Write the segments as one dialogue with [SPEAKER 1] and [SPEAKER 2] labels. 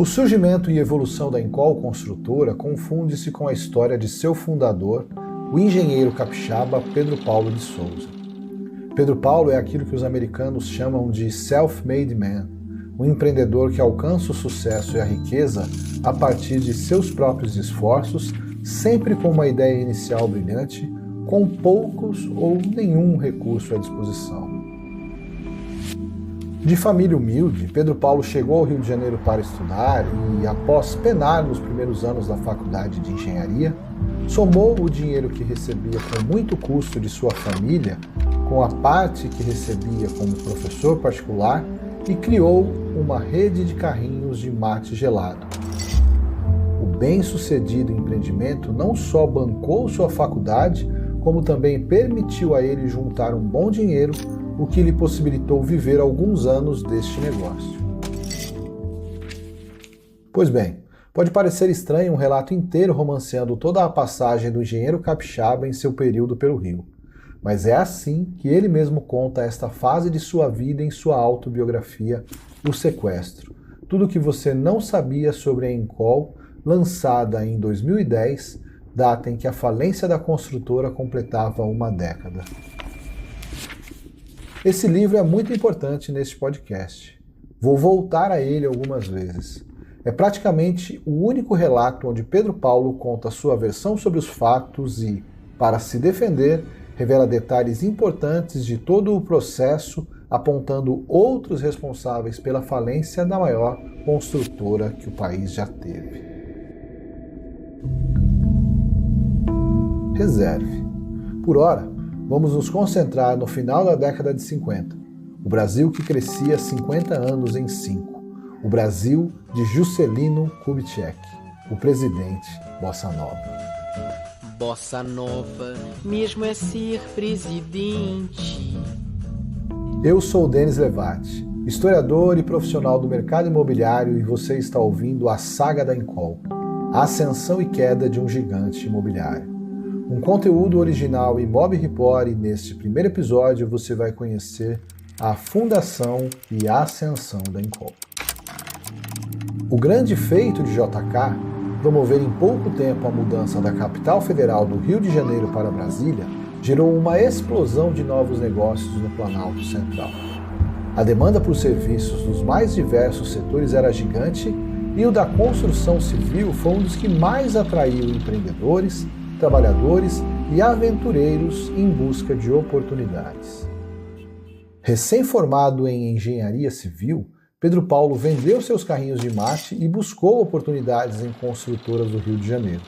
[SPEAKER 1] O surgimento e evolução da Encol Construtora confunde-se com a história de seu fundador, o engenheiro capixaba Pedro Paulo de Souza. Pedro Paulo é aquilo que os americanos chamam de self-made man, um empreendedor que alcança o sucesso e a riqueza a partir de seus próprios esforços, sempre com uma ideia inicial brilhante, com poucos ou nenhum recurso à disposição. De família humilde, Pedro Paulo chegou ao Rio de Janeiro para estudar e, após penar nos primeiros anos da faculdade de engenharia, somou o dinheiro que recebia com muito custo de sua família com a parte que recebia como professor particular e criou uma rede de carrinhos de mate gelado. O bem-sucedido empreendimento não só bancou sua faculdade, como também permitiu a ele juntar um bom dinheiro, o que lhe possibilitou viver alguns anos deste negócio. Pois bem, pode parecer estranho um relato inteiro romanceando toda a passagem do engenheiro capixaba em seu período pelo Rio, mas é assim que ele mesmo conta esta fase de sua vida em sua autobiografia, O Sequestro, tudo o que você não sabia sobre a Encol, lançada em 2010, data em que a falência da construtora completava uma década. Esse livro é muito importante neste podcast. Vou voltar a ele algumas vezes. É praticamente o único relato onde Pedro Paulo conta sua versão sobre os fatos e, para se defender, revela detalhes importantes de todo o processo, apontando outros responsáveis pela falência da maior construtora que o país já teve. Reserve. Por ora, vamos nos concentrar no final da década de 50, o Brasil que crescia 50 anos em 5, o Brasil de Juscelino Kubitschek, o presidente Bossa Nova.
[SPEAKER 2] Bossa Nova, mesmo é ser presidente.
[SPEAKER 1] Eu sou o Denis Levati, historiador e profissional do mercado imobiliário, e você está ouvindo a Saga da Encol, a ascensão e queda de um gigante imobiliário. Um conteúdo original Imob Report, e neste primeiro episódio você vai conhecer a fundação e a ascensão da Encol. O grande feito de JK, promover em pouco tempo a mudança da capital federal do Rio de Janeiro para Brasília, gerou uma explosão de novos negócios no Planalto Central. A demanda por serviços dos mais diversos setores era gigante e o da construção civil foi um dos que mais atraiu empreendedores, trabalhadores e aventureiros em busca de oportunidades. Recém-formado em engenharia civil, Pedro Paulo vendeu seus carrinhos de mate e buscou oportunidades em construtoras do Rio de Janeiro.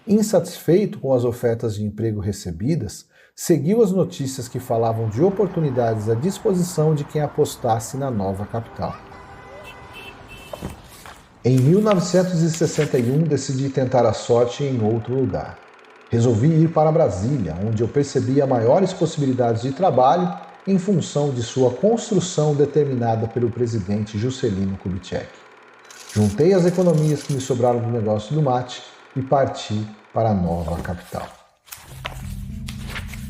[SPEAKER 1] Insatisfeito com as ofertas de emprego recebidas, seguiu as notícias que falavam de oportunidades à disposição de quem apostasse na nova capital. Em 1961, decidi tentar a sorte em outro lugar. Resolvi ir para Brasília, onde eu percebia maiores possibilidades de trabalho em função de sua construção determinada pelo presidente Juscelino Kubitschek. Juntei as economias que me sobraram do negócio do mate e parti para a nova capital.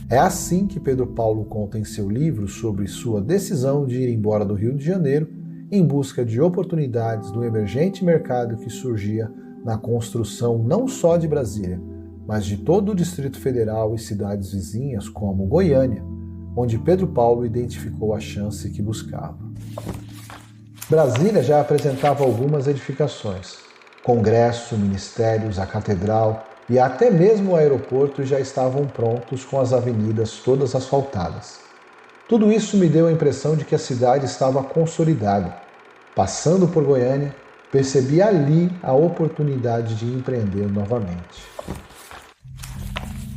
[SPEAKER 1] É assim que Pedro Paulo conta em seu livro sobre sua decisão de ir embora do Rio de Janeiro em busca de oportunidades no emergente mercado que surgia na construção não só de Brasília, mas de todo o Distrito Federal e cidades vizinhas como Goiânia, onde Pedro Paulo identificou a chance que buscava. Brasília já apresentava algumas edificações. Congresso, ministérios, a catedral e até mesmo o aeroporto já estavam prontos com as avenidas todas asfaltadas. Tudo isso me deu a impressão de que a cidade estava consolidada. Passando por Goiânia, percebi ali a oportunidade de empreender novamente.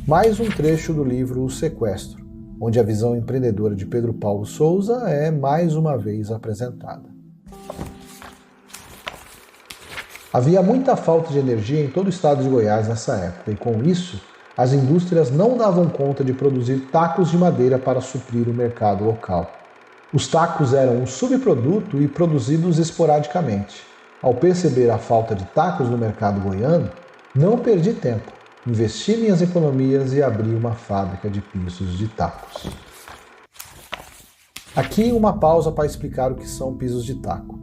[SPEAKER 1] Mais um trecho do livro O Sequestro, onde a visão empreendedora de Pedro Paulo Souza é mais uma vez apresentada. Havia muita falta de energia em todo o estado de Goiás nessa época, e com isso, as indústrias não davam conta de produzir tacos de madeira para suprir o mercado local. Os tacos eram um subproduto e produzidos esporadicamente. Ao perceber a falta de tacos no mercado goiano, não perdi tempo. Investi minhas economias e abri uma fábrica de pisos de tacos. Aqui uma pausa para explicar o que são pisos de taco.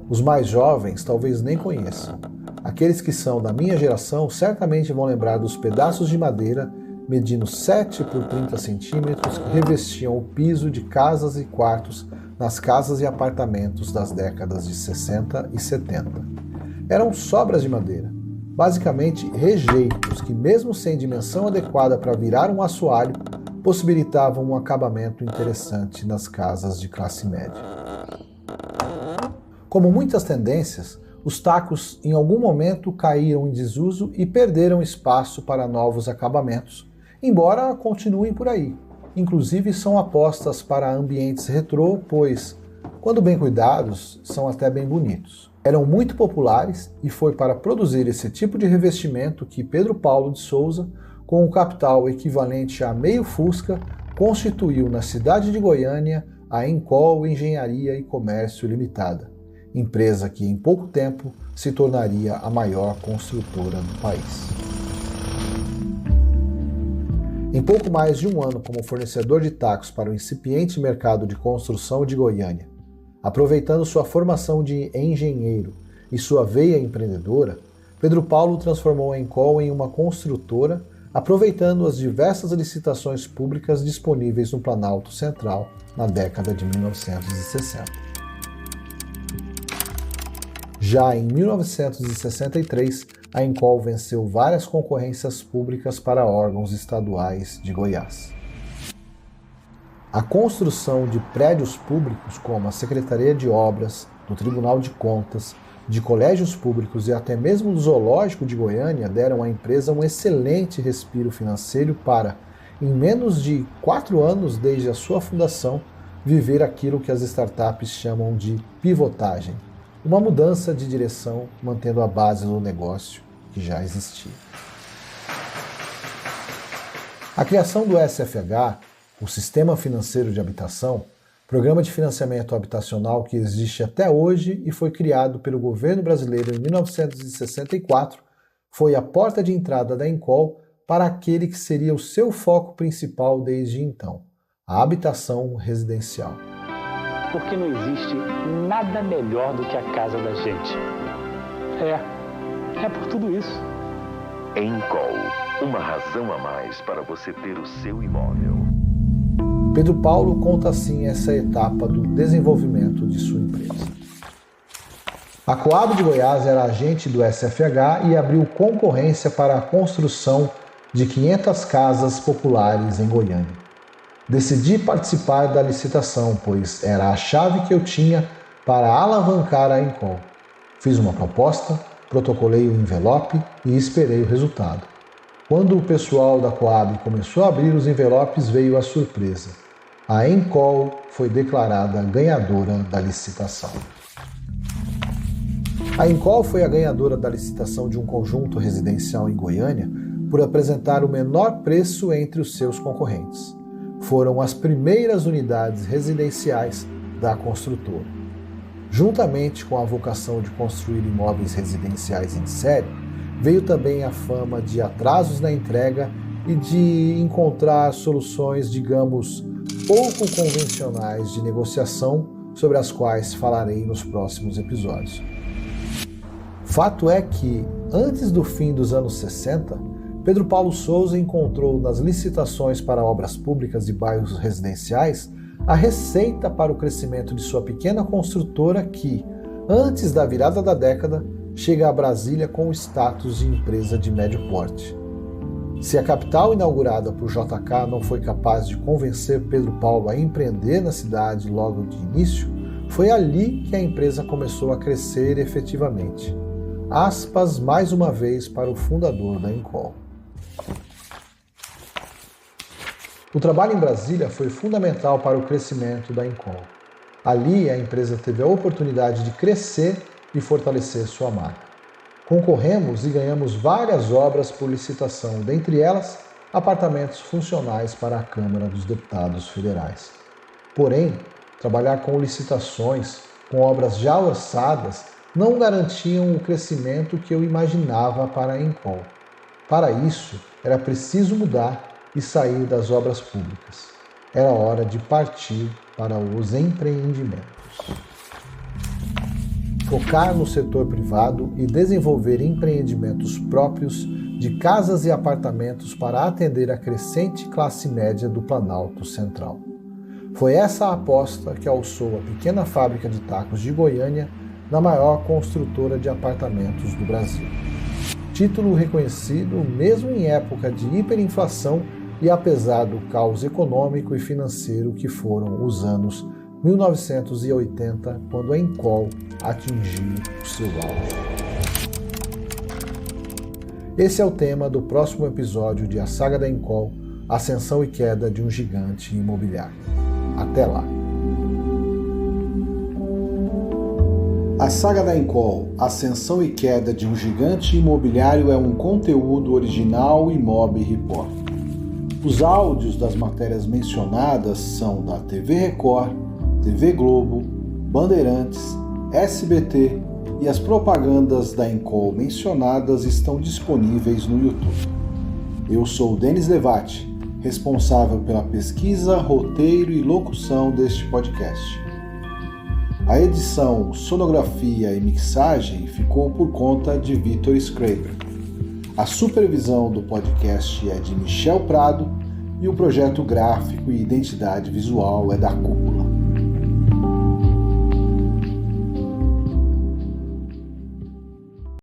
[SPEAKER 1] Os mais jovens talvez nem conheçam. Aqueles que são da minha geração certamente vão lembrar dos pedaços de madeira medindo 7 por 30 centímetros que revestiam o piso de casas e quartos nas casas e apartamentos das décadas de 60 e 70. Eram sobras de madeira, basicamente rejeitos que, mesmo sem dimensão adequada para virar um assoalho, possibilitavam um acabamento interessante nas casas de classe média. Como muitas tendências, os tacos em algum momento caíram em desuso e perderam espaço para novos acabamentos, embora continuem por aí. Inclusive são apostas para ambientes retrô, pois, quando bem cuidados, são até bem bonitos. Eram muito populares e foi para produzir esse tipo de revestimento que Pedro Paulo de Souza, com um capital equivalente a meio Fusca, constituiu na cidade de Goiânia a Encol Engenharia e Comércio Limitada, empresa que em pouco tempo se tornaria a maior construtora do país. Em pouco mais de um ano como fornecedor de tacos para o incipiente mercado de construção de Goiânia, aproveitando sua formação de engenheiro e sua veia empreendedora, Pedro Paulo transformou a Encol em uma construtora, aproveitando as diversas licitações públicas disponíveis no Planalto Central na década de 1960. Já em 1963, a Encol venceu várias concorrências públicas para órgãos estaduais de Goiás. A construção de prédios públicos como a Secretaria de Obras, do Tribunal de Contas, de colégios públicos e até mesmo do Zoológico de Goiânia deram à empresa um excelente respiro financeiro para, em menos de 4 anos desde a sua fundação, viver aquilo que as startups chamam de pivotagem, uma mudança de direção mantendo a base do negócio que já existia. A criação do SFH, o Sistema Financeiro de Habitação, programa de financiamento habitacional que existe até hoje e foi criado pelo governo brasileiro em 1964, foi a porta de entrada da Encol para aquele que seria o seu foco principal desde então, a habitação residencial.
[SPEAKER 3] Porque não existe nada melhor do que a casa da gente. É por tudo isso.
[SPEAKER 4] Encol, uma razão a mais para você ter o seu imóvel.
[SPEAKER 1] Pedro Paulo conta assim essa etapa do desenvolvimento de sua empresa. A Coab de Goiás era agente do SFH e abriu concorrência para a construção de 500 casas populares em Goiânia. Decidi participar da licitação, pois era a chave que eu tinha para alavancar a Encol. Fiz uma proposta, protocolei o envelope e esperei o resultado. Quando o pessoal da Coab começou a abrir os envelopes, veio a surpresa. A Encol foi declarada ganhadora da licitação. A Encol foi a ganhadora da licitação de um conjunto residencial em Goiânia por apresentar o menor preço entre os seus concorrentes. Foram as primeiras unidades residenciais da construtora. Juntamente com a vocação de construir imóveis residenciais em série, veio também a fama de atrasos na entrega e de encontrar soluções, digamos, pouco convencionais de negociação, sobre as quais falarei nos próximos episódios. Fato é que, antes do fim dos anos 60, Pedro Paulo Souza encontrou nas licitações para obras públicas de bairros residenciais a receita para o crescimento de sua pequena construtora que, antes da virada da década, chega a Brasília com o status de empresa de médio porte. Se a capital inaugurada por JK não foi capaz de convencer Pedro Paulo a empreender na cidade logo de início, foi ali que a empresa começou a crescer efetivamente. Aspas mais uma vez para o fundador da Encol. O trabalho em Brasília foi fundamental para o crescimento da Encol. Ali, a empresa teve a oportunidade de crescer e fortalecer sua marca. Concorremos e ganhamos várias obras por licitação, dentre elas, apartamentos funcionais para a Câmara dos Deputados Federais. Porém, trabalhar com licitações, com obras já orçadas, não garantiam o crescimento que eu imaginava para a Encol. Para isso, era preciso mudar e sair das obras públicas. Era hora de partir para os empreendimentos. focar no setor privado e desenvolver empreendimentos próprios de casas e apartamentos para atender a crescente classe média do Planalto Central. Foi essa a aposta que alçou a pequena fábrica de tacos de Goiânia na maior construtora de apartamentos do Brasil. Título reconhecido mesmo em época de hiperinflação e apesar do caos econômico e financeiro que foram os anos 1980, quando a Encol atingiu o seu auge. Esse é o tema do próximo episódio de A Saga da Encol, Ascensão e Queda de um Gigante Imobiliário. Até lá! A Saga da Encol, Ascensão e Queda de um Gigante Imobiliário é um conteúdo original Imob Report. Os áudios das matérias mencionadas são da TV Record, TV Globo, Bandeirantes, SBT e as propagandas da Encol mencionadas estão disponíveis no YouTube. Eu sou o Denis Levati, responsável pela pesquisa, roteiro e locução deste podcast. A edição, sonografia e mixagem ficou por conta de Vitor Schreiber. A supervisão do podcast é de Michel Prado e o projeto gráfico e identidade visual é da Cúpula.